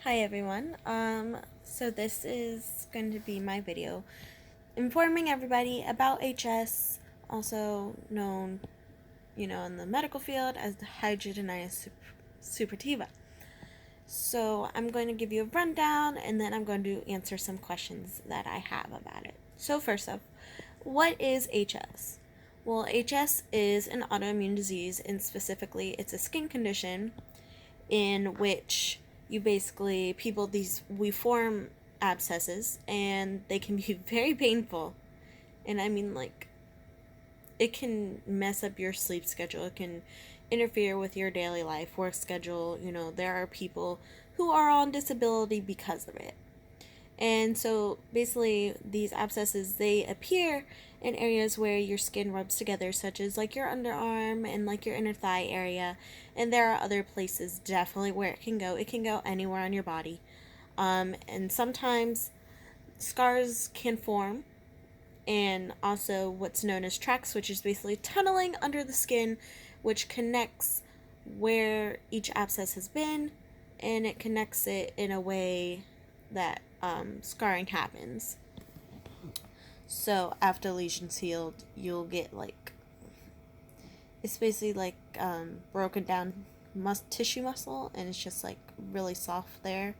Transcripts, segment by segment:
Hi everyone. So this is going to be my video informing everybody about HS, also known, in the medical field as the Hidradenitis Suppurativa. So I'm going to give you a rundown and then I'm going to answer some questions that I have about it. So first up, what is HS? Well, HS is an autoimmune disease, and specifically it's a skin condition in which you basically we form abscesses, and they can be very painful. And I mean, like, it can mess up your sleep schedule, it can interfere with your daily life, work schedule. There are people who are on disability because of it. And so basically these abscesses, they appear in areas where your skin rubs together, such as like your underarm and like your inner thigh area. And there are other places definitely where it can go. It can go anywhere on your body. And sometimes scars can form, and also what's known as tracks, which is basically tunneling under the skin, which connects where each abscess has been, and it connects it in a way that scarring happens. So after lesions healed, you'll get like, it's basically like broken down tissue muscle, and it's just like really soft there.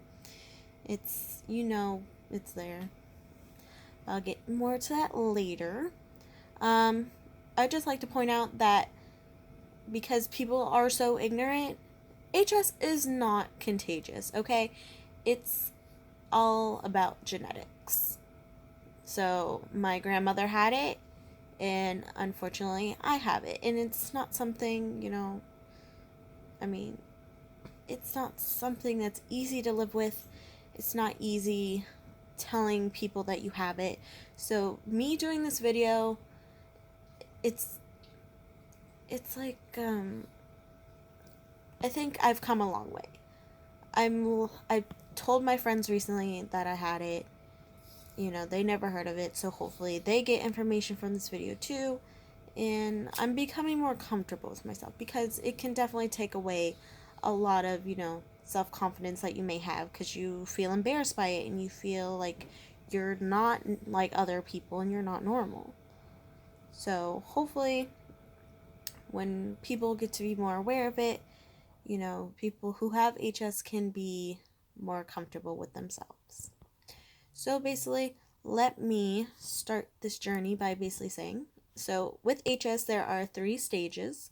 It's there. I'll get more to that later. I'd just like to point out that because people are so ignorant, HS is not contagious, okay? It's all about genetics. So, my grandmother had it, and unfortunately, I have it. And it's not something, I mean, it's not something that's easy to live with. It's not easy telling people that you have it. So, me doing this video, it's like I think I've come a long way. I told my friends recently that I had it. They never heard of it, so hopefully they get information from this video too. And I'm becoming more comfortable with myself, because it can definitely take away a lot of, self-confidence that you may have, because you feel embarrassed by it and you feel like you're not like other people and you're not normal. So hopefully when people get to be more aware of it, people who have HS can be more comfortable with themselves. So basically, let me start this journey by basically saying, so with HS, there are 3 stages.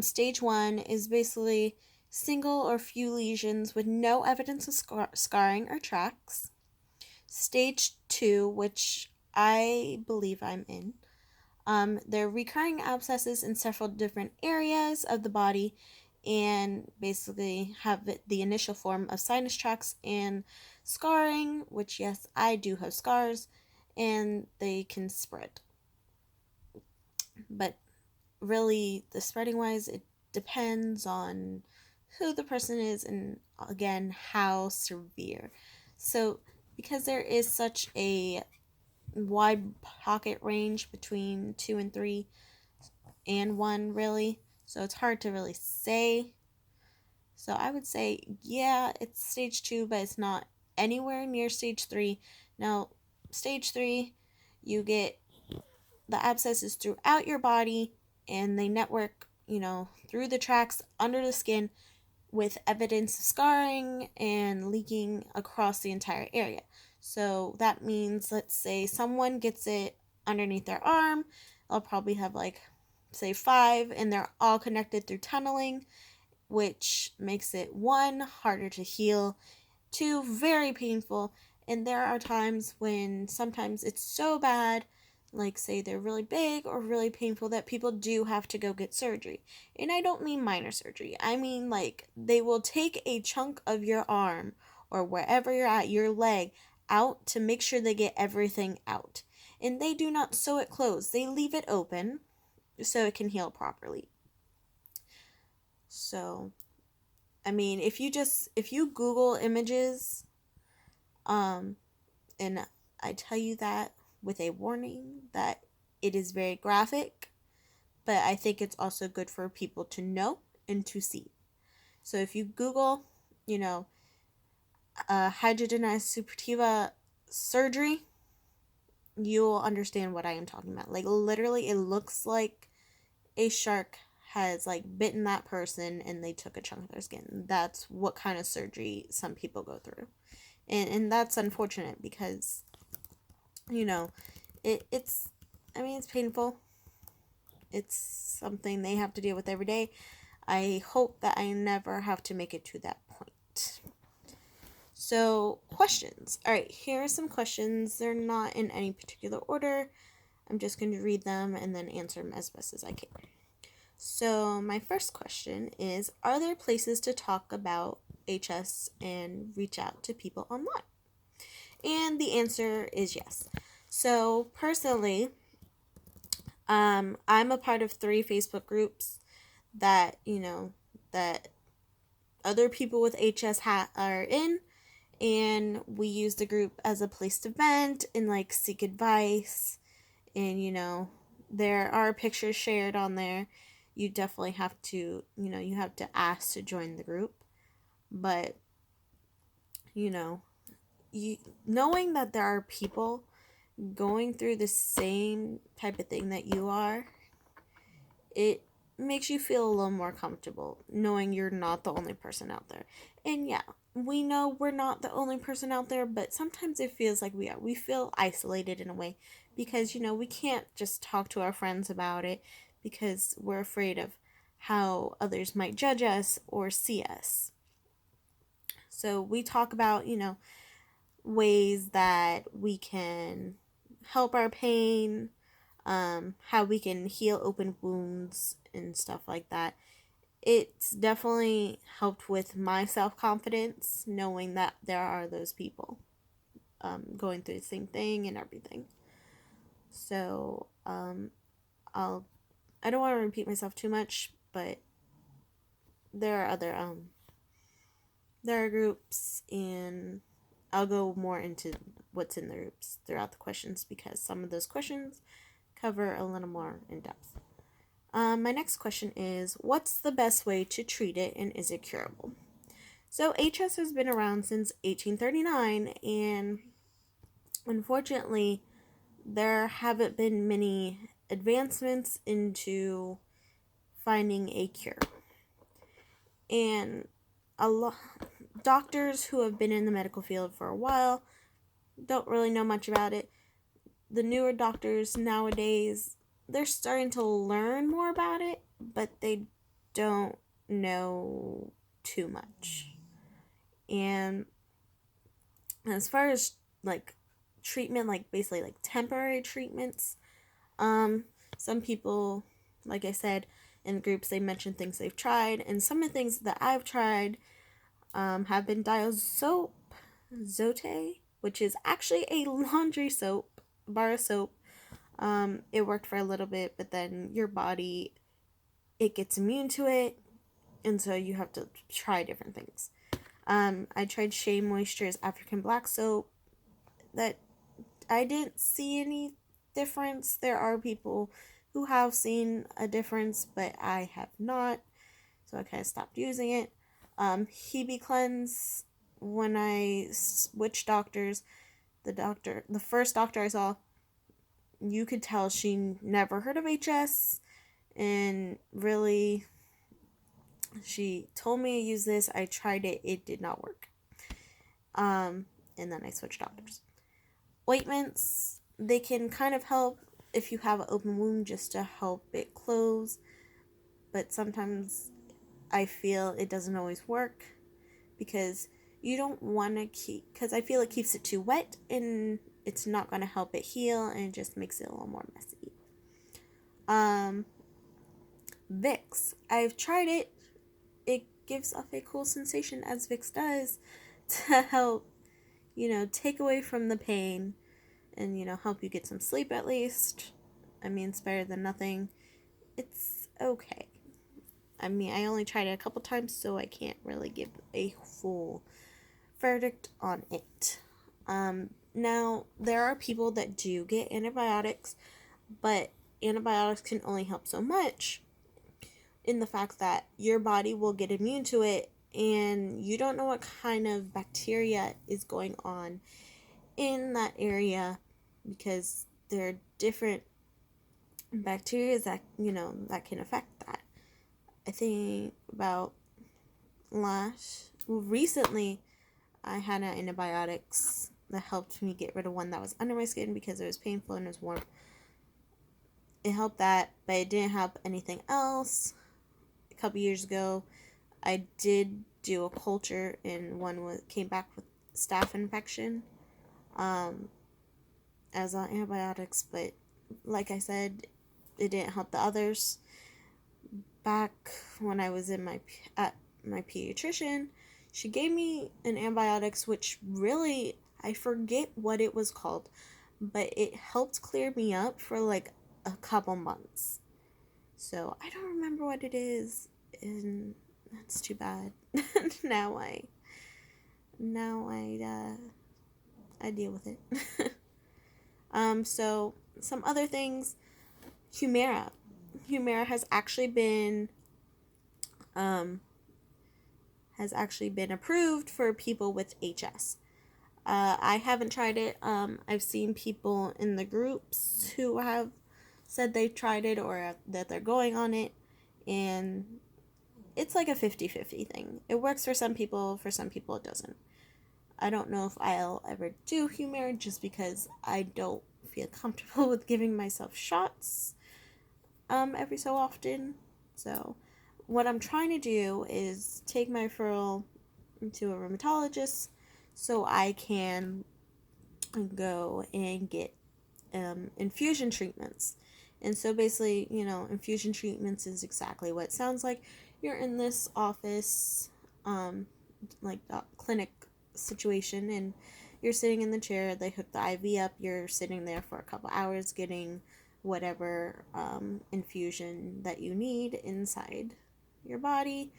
Stage 1 is basically single or few lesions with no evidence of scarring or tracks. Stage 2, which I believe I'm in, they're recurring abscesses in several different areas of the body, and basically have the initial form of sinus tracts and scarring, which, yes, I do have scars, and they can spread. But really, the spreading wise, it depends on who the person is and, again, how severe. So because there is such a wide pocket range between 2 and 3 and 1, really, so it's hard to really say. So I would say, yeah, it's stage 2, but it's not anywhere near stage 3. Now, stage 3, you get the abscesses throughout your body, and they network, through the tracks under the skin, with evidence of scarring and leaking across the entire area. So that means, let's say someone gets it underneath their arm, they'll probably have like, say, 5, and they're all connected through tunneling, which makes it, 1, harder to heal, 2, very painful. And there are times when sometimes it's so bad, like say they're really big or really painful, that people do have to go get surgery. And I don't mean minor surgery. I mean, like, they will take a chunk of your arm or wherever you're at, your leg, out to make sure they get everything out. And they do not sew it closed. They leave it open so it can heal properly. So, I mean, if you Google images, and I tell you that with a warning that it is very graphic, but I think it's also good for people to know and to see. So if you Google, you know, Hidradenitis Suppurativa surgery, you'll understand what I am talking about. Like, literally, it looks like a shark has like bitten that person and they took a chunk of their skin. That's what kind of surgery some people go through. And that's unfortunate because, you know, it's, I mean, it's painful. It's something they have to deal with every day. I hope that I never have to make it to that point. So, questions. All right, here are some questions. They're not in any particular order. I'm just going to read them and then answer them as best as I can. So, my first question is, are there places to talk about HS and reach out to people online? And the answer is yes. So, personally, I'm a part of 3 Facebook groups that, that other people with HS are in, and we use the group as a place to vent and like seek advice. And there are pictures shared on there. You definitely have to, you have to ask to join the group. But you knowing that there are people going through the same type of thing that you are, it makes you feel a little more comfortable knowing you're not the only person out there. And yeah, we know we're not the only person out there, but sometimes it feels like we are. We feel isolated in a way because, we can't just talk to our friends about it because we're afraid of how others might judge us or see us. So we talk about, ways that we can help our pain, how we can heal open wounds and stuff like that. It's definitely helped with my self-confidence knowing that there are those people going through the same thing and everything. So I don't want to repeat myself too much, but there are other there are groups, and I'll go more into what's in the groups throughout the questions because some of those questions cover a little more in depth. My next question is, what's the best way to treat it and is it curable? So HS has been around since 1839, and unfortunately there haven't been many advancements into finding a cure. And a lot doctors who have been in the medical field for a while don't really know much about it. The newer doctors nowadays, they're starting to learn more about it, but they don't know too much. And as far as like treatment, like basically like temporary treatments, some people, like I said, in groups they mention things they've tried, and some of the things that I've tried have been dial soap, Zote, which is actually a laundry soap, bar of soap. It worked for a little bit, but then your body, it gets immune to it, and so you have to try different things. I tried Shea Moisture's African Black Soap. That I didn't see any difference. There are people who have seen a difference, but I have not, so I kind of stopped using it. Hebe Cleanse, when I switched doctors, the first doctor I saw, you could tell she never heard of HS, and really, she told me to use this. I tried it, it did not work. And then I switched doctors. Ointments, they can kind of help if you have an open wound just to help it close, but sometimes I feel it doesn't always work because you don't want to because I feel it keeps it too wet and it's not going to help it heal and it just makes it a little more messy. Vicks, I've tried it. It gives off a cool sensation, as Vicks does, to help, take away from the pain and, help you get some sleep at least. I mean, it's better than nothing. It's okay. I mean, I only tried it a couple times, so I can't really give a full verdict on it. Now, there are people that do get antibiotics, but antibiotics can only help so much in the fact that your body will get immune to it and you don't know what kind of bacteria is going on in that area, because there are different bacteria that, that can affect that. I think about recently I had antibiotics that helped me get rid of one that was under my skin because it was painful and it was warm. It helped that, but it didn't help anything else. A couple years ago, I did do a culture, and came back with staph infection as antibiotics, but like I said, it didn't help the others. Back when I was at my pediatrician, she gave me an antibiotics, which really, I forget what it was called, but it helped clear me up for like a couple months. So I don't remember what it is, and that's too bad. now I now I deal with it. So some other things. Humira. Humira has actually been approved for people with HS. I haven't tried it. I've seen people in the groups who have said they've tried it or that they're going on it, and it's like a 50-50 thing. It works for some people it doesn't. I don't know if I'll ever do Humira just because I don't feel comfortable with giving myself shots every so often. So what I'm trying to do is take my referral to a rheumatologist so I can go and get infusion treatments. And so basically, infusion treatments is exactly what it sounds like. You're in this office, like a clinic situation, and you're sitting in the chair, they hook the IV up, you're sitting there for a couple hours getting whatever infusion that you need inside your body.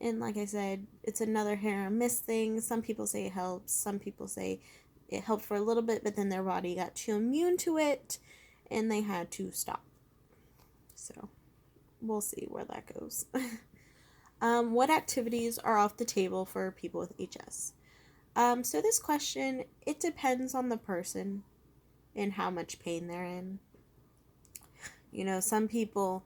And like I said, it's another hit or miss thing. Some people say it helps, some people say it helped for a little bit, but then their body got too immune to it and they had to stop. So we'll see where that goes. What activities are off the table for people with HS? So this question, it depends on the person and how much pain they're in. Some people,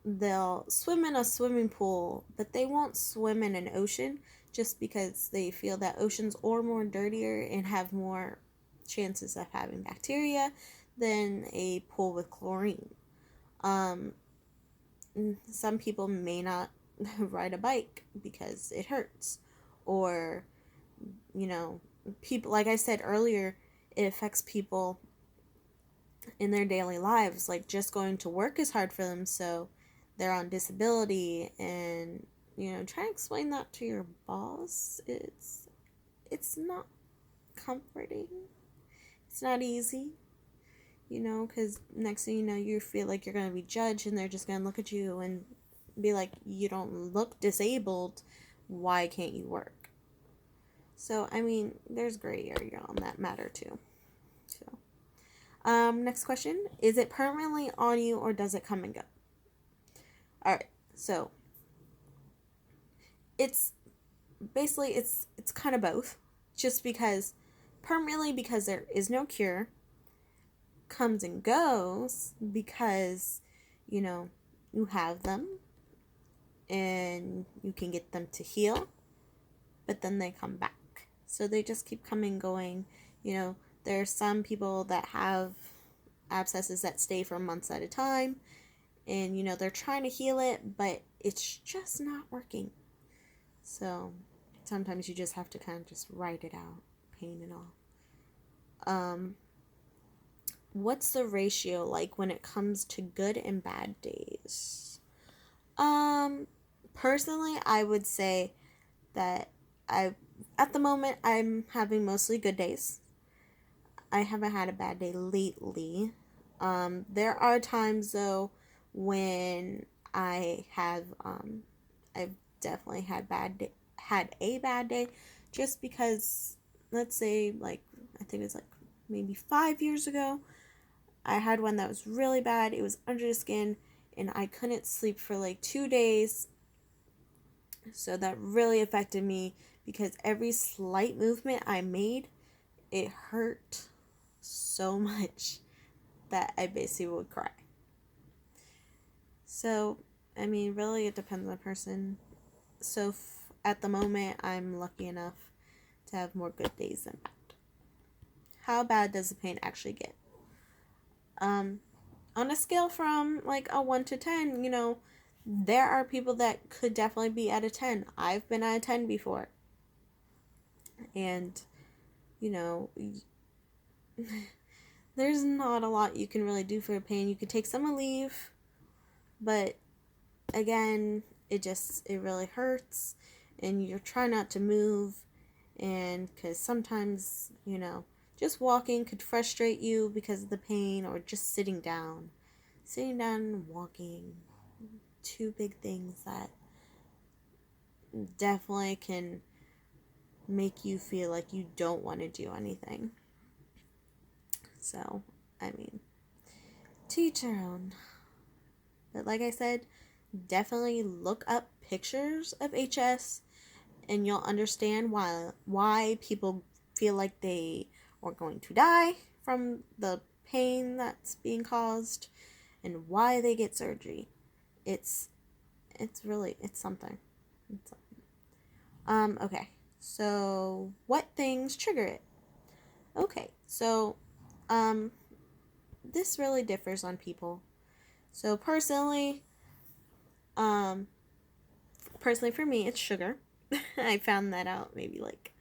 they'll swim in a swimming pool, but they won't swim in an ocean just because they feel that oceans are more dirtier and have more chances of having bacteria than a pool with chlorine. Some people may not ride a bike because it hurts, or people, like I said earlier, it affects people in their daily lives. Like just going to work is hard for them, so they're on disability, and try to explain that to your boss. It's not comforting. It's not easy, because next thing you know, you feel like you're going to be judged, and they're just going to look at you and be like, you don't look disabled, why can't you work? So there's gray area on that matter too. So next question, is it permanently on you or does it come and go? Alright, so it's basically it's kind of both, just because permanently because there is no cure, comes and goes because you have them and you can get them to heal, but then they come back, so they just keep coming going. There are some people that have abscesses that stay for months at a time, and they're trying to heal it, but it's just not working. So sometimes you just have to kind of just write it out, pain and all. What's the ratio like when it comes to good and bad days? Personally, I would say that at the moment, I'm having mostly good days. I haven't had a bad day lately. There are times though when I've definitely had a bad day, just because, let's say, like, I think it's like maybe 5 years ago, I had one that was really bad. It was under the skin, and I couldn't sleep for like 2 days, So that really affected me because every slight movement I made, it hurt so much that I basically would cry. So, I mean, really, it depends on the person. So, at the moment, I'm lucky enough to have more good days than bad. How bad does the pain actually get? On a scale from like a 1 to 10, there are people that could definitely be at a 10. I've been at a 10 before. And, you know, there's not a lot you can really do for pain. You could take some leave, but again, it really hurts, and you're trying not to move, and because sometimes, just walking could frustrate you because of the pain, or just sitting down and walking, two big things that definitely can make you feel like you don't want to do anything. So, I mean, to each their own. But like I said, definitely look up pictures of HS, and you'll understand why people feel like they are going to die from the pain that's being caused, and why they get surgery. It's really something. Okay. So what things trigger it? Okay. So this really differs on people. So personally for me, it's sugar. I found that out maybe like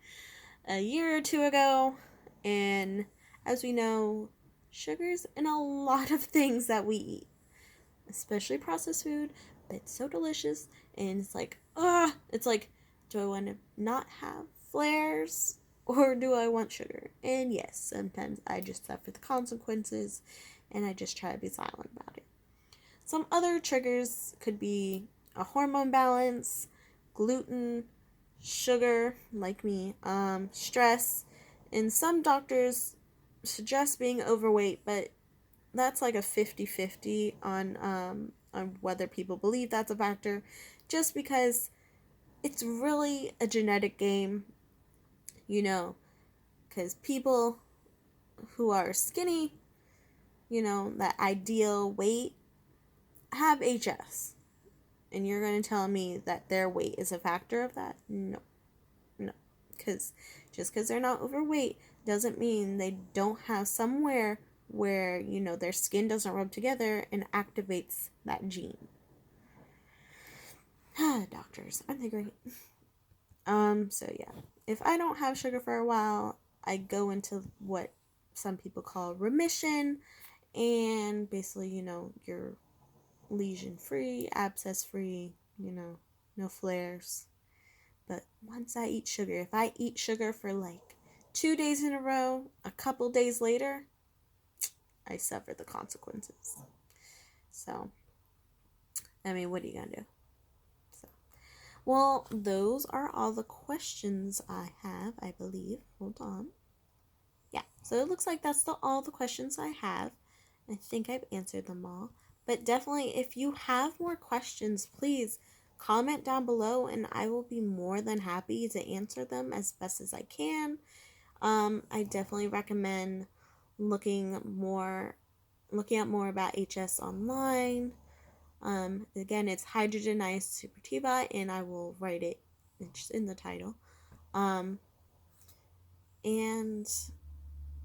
a year or two ago, and as we know, sugar's in a lot of things that we eat, especially processed food, but it's so delicious, and it's like, do I want to not have flares, or do I want sugar? And yes, sometimes I just suffer the consequences, and I just try to be silent about it. Some other triggers could be a hormone balance, gluten, sugar, like me, stress, and some doctors suggest being overweight, but that's like a 50-50 on whether people believe that's a factor, just because it's really a genetic game, because people who are skinny, that ideal weight, have HS. And you're going to tell me that their weight is a factor of that? No. Because just because they're not overweight doesn't mean they don't have somewhere where, their skin doesn't rub together and activates that gene. Doctors, aren't they great? So yeah. If I don't have sugar for a while, I go into what some people call remission, and basically, you're lesion free, abscess free, no flares. But once I eat sugar, if I eat sugar for like 2 days in a row, a couple days later, I suffer the consequences. So, I mean, what are you gonna do? So, well, those are all the questions I have, I believe. Hold on. Yeah, so it looks like that's all the questions I have. I think I've answered them all. But definitely, if you have more questions, please comment down below, and I will be more than happy to answer them as best as I can. I definitely recommend looking up more about HS online. Again, it's Hidradenitis Suppurativa, and I will write it in the title. And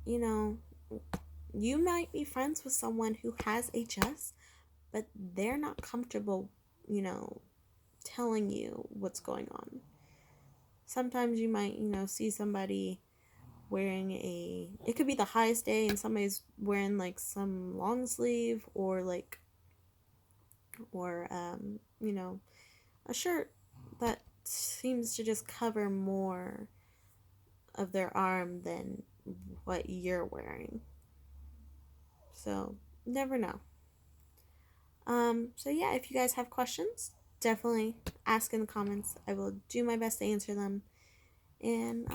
you might be friends with someone who has HS, but they're not comfortable, telling you what's going on. Sometimes you might, see somebody wearing it could be the highest day, and somebody's wearing like some long sleeve or a shirt that seems to just cover more of their arm than what you're wearing. So, never know. So yeah, if you guys have questions, definitely ask in the comments. I will do my best to answer them. And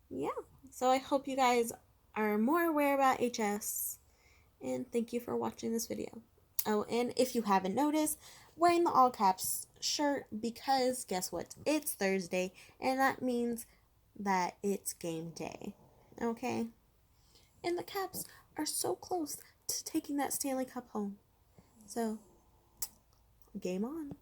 yeah, so I hope you guys are more aware about HS, and thank you for watching this video. Oh, and if you haven't noticed, wearing the all caps shirt because guess what? It's Thursday, and that means that it's game day. Okay? And the Caps are so close to taking that Stanley Cup home. So, game on.